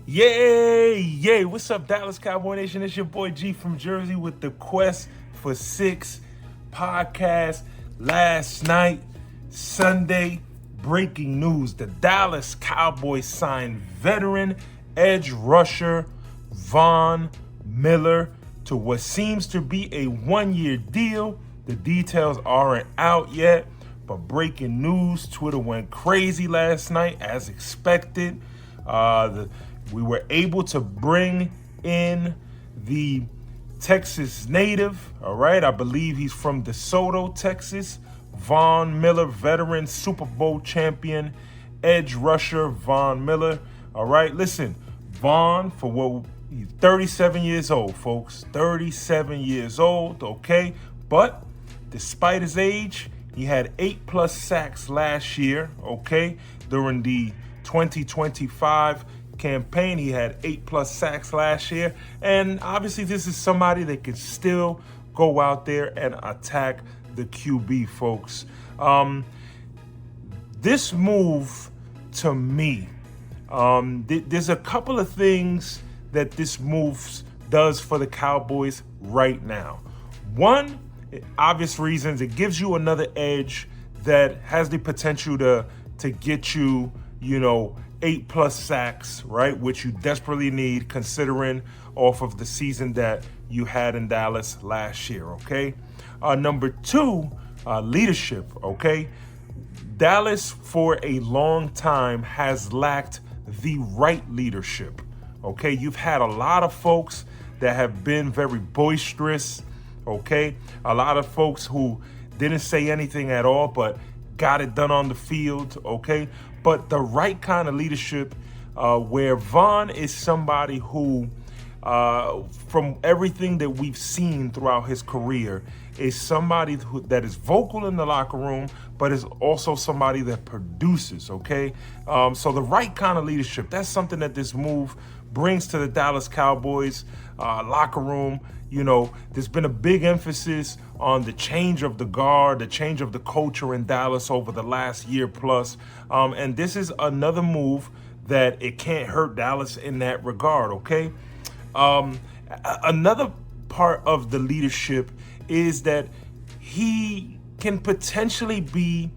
Yay! Yay! What's up, Dallas Cowboy Nation? It's your boy G from Jersey with the Quest for Six podcast. Last night, Sunday, breaking news. The Dallas Cowboys signed veteran edge rusher Von Miller to what seems to be a one-year deal. The details aren't out yet, but breaking news, Twitter went crazy last night as expected. We were able to bring in the Texas native, all right? I believe he's from DeSoto, Texas. Von Miller, veteran Super Bowl champion, edge rusher Von Miller. All right, listen, Von, he's 37 years old, folks. 37 years old, okay? But despite his age, he had 8+ sacks last year, okay? During the 2025 campaign, he had 8+ sacks last year. And obviously, this is somebody that can still go out there and attack the QB, folks. This move, to me, there's a couple of things that this move does for the Cowboys right now. One, obvious reasons, it gives you another edge that has the potential to get you, 8+ sacks, right? Which you desperately need considering off of the season that you had in Dallas last year, okay? Number two, leadership, okay? Dallas for a long time has lacked the right leadership, okay? You've had a lot of folks that have been very boisterous, okay? A lot of folks who didn't say anything at all, but got it done on the field, okay? But the right kind of leadership, where Von is somebody who, from everything that we've seen throughout his career, is somebody that is vocal in the locker room, but is also somebody that produces, okay? So the right kind of leadership, that's something that this move brings to the Dallas Cowboys locker room. There's been a big emphasis on the change of the guard, the change of the culture in Dallas over the last year plus. And this is another move that it can't hurt Dallas in that regard, okay? Another part of the leadership is that he can potentially be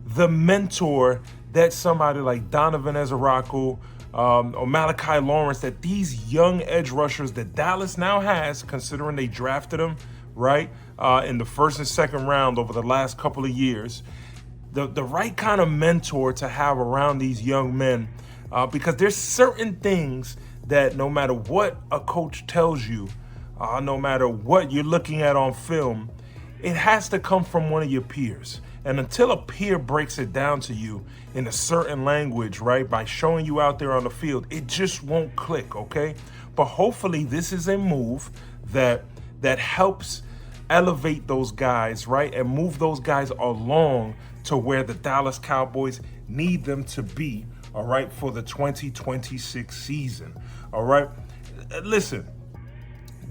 the mentor that somebody like Donovan Ezaraku, or Malachi Lawrence, that these young edge rushers that Dallas now has, considering they drafted them, right, in the first and second round over the last couple of years, the right kind of mentor to have around these young men, because there's certain things that no matter what a coach tells you, no matter what you're looking at on film, it has to come from one of your peers. And until a peer breaks it down to you in a certain language, right, by showing you out there on the field, it just won't click, okay? But hopefully this is a move that helps elevate those guys, right, and move those guys along to where the Dallas Cowboys need them to be, all right, for the 2026 season, all right? Listen,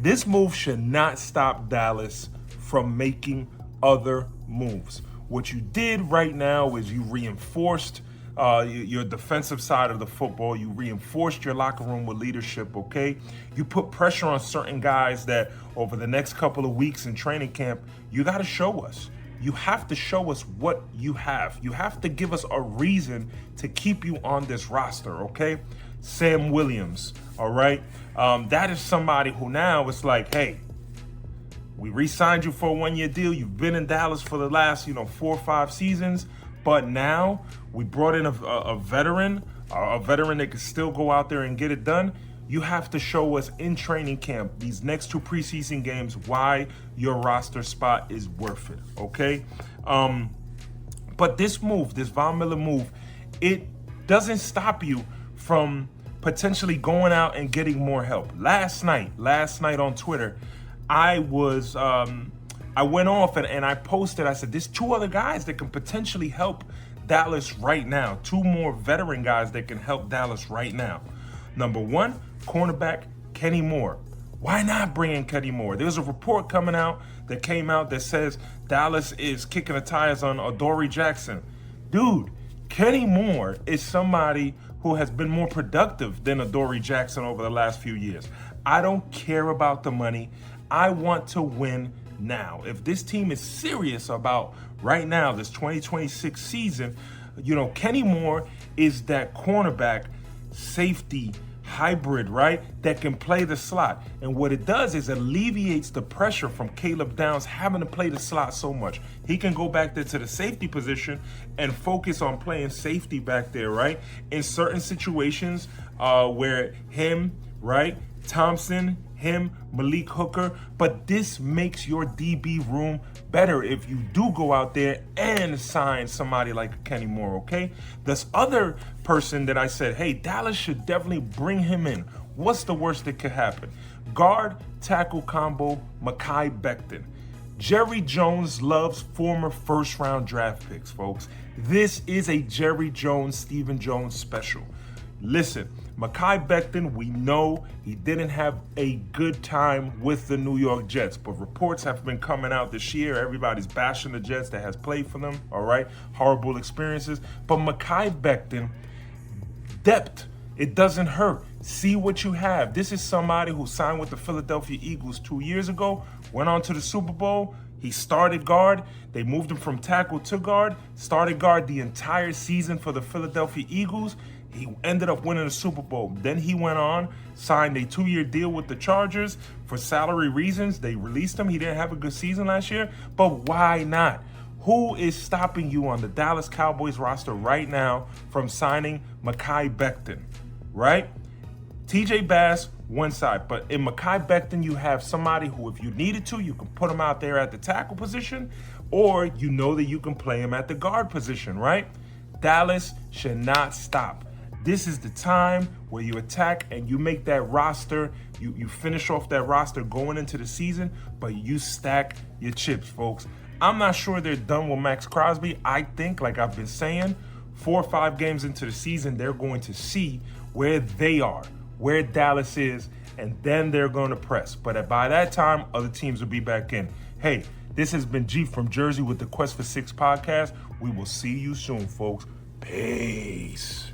this move should not stop Dallas from making other moves. What you did right now is you reinforced your defensive side of the football. You reinforced your locker room with leadership, okay? You put pressure on certain guys that over the next couple of weeks in training camp, you got to show us. You have to show us what you have. You have to give us a reason to keep you on this roster, okay? Sam Williams, all right? That is somebody who now it's like, hey, we re-signed you for a one-year deal. You've been in Dallas for the last, 4 or 5 seasons. But now we brought in a veteran that can still go out there and get it done. You have to show us in training camp, these next 2 preseason games, why your roster spot is worth it, okay? But this move, this Von Miller move, it doesn't stop you from potentially going out and getting more help. Last night on Twitter, I went off and I posted, I said, there's 2 other guys that can potentially help Dallas right now. 2 more veteran guys that can help Dallas right now. Number 1, cornerback Kenny Moore. Why not bring in Kenny Moore? There's a report that came out that says Dallas is kicking the tires on Adoree Jackson. Dude, Kenny Moore is somebody who has been more productive than Adoree Jackson over the last few years. I don't care about the money. I want to win now. If this team is serious about right now, this 2026 season, Kenny Moore is that cornerback safety hybrid, right? That can play the slot. And what it does is alleviates the pressure from Caleb Downs having to play the slot so much. He can go back there to the safety position and focus on playing safety back there, right? In certain situations where him, right? Thompson, him, Malik Hooker, but this makes your DB room better if you do go out there and sign somebody like Kenny Moore, okay? This other person that I said, hey, Dallas should definitely bring him in. What's the worst that could happen? Guard tackle combo, Mekhi Becton. Jerry Jones loves former first-round draft picks, folks. This is a Jerry Jones, Stephen Jones special. Listen, Mekhi Becton, we know he didn't have a good time with the New York Jets, but reports have been coming out this year. Everybody's bashing the Jets that has played for them, all right? Horrible experiences. But Mekhi Becton, depth, it doesn't hurt. See what you have. This is somebody who signed with the Philadelphia Eagles 2 years ago, went on to the Super Bowl. He started guard. They moved him from tackle to guard, started guard the entire season for the Philadelphia Eagles. He ended up winning the Super Bowl. Then he went on, signed a 2-year deal with the Chargers. For salary reasons, they released him. He didn't have a good season last year, but why not? Who is stopping you on the Dallas Cowboys roster right now from signing Mekhi Becton, right? TJ Bass, one side, but in Mekhi Becton, you have somebody who, if you needed to, you can put him out there at the tackle position, or you know that you can play him at the guard position, right? Dallas should not stop. This is the time where you attack and you make that roster, you finish off that roster going into the season, but you stack your chips, folks. I'm not sure they're done with Max Crosby. I think, like I've been saying, 4 or 5 games into the season, they're going to see where they are, where Dallas is, and then they're going to press. But by that time, other teams will be back in. Hey, this has been G from Jersey with the Quest for Six podcast. We will see you soon, folks. Peace.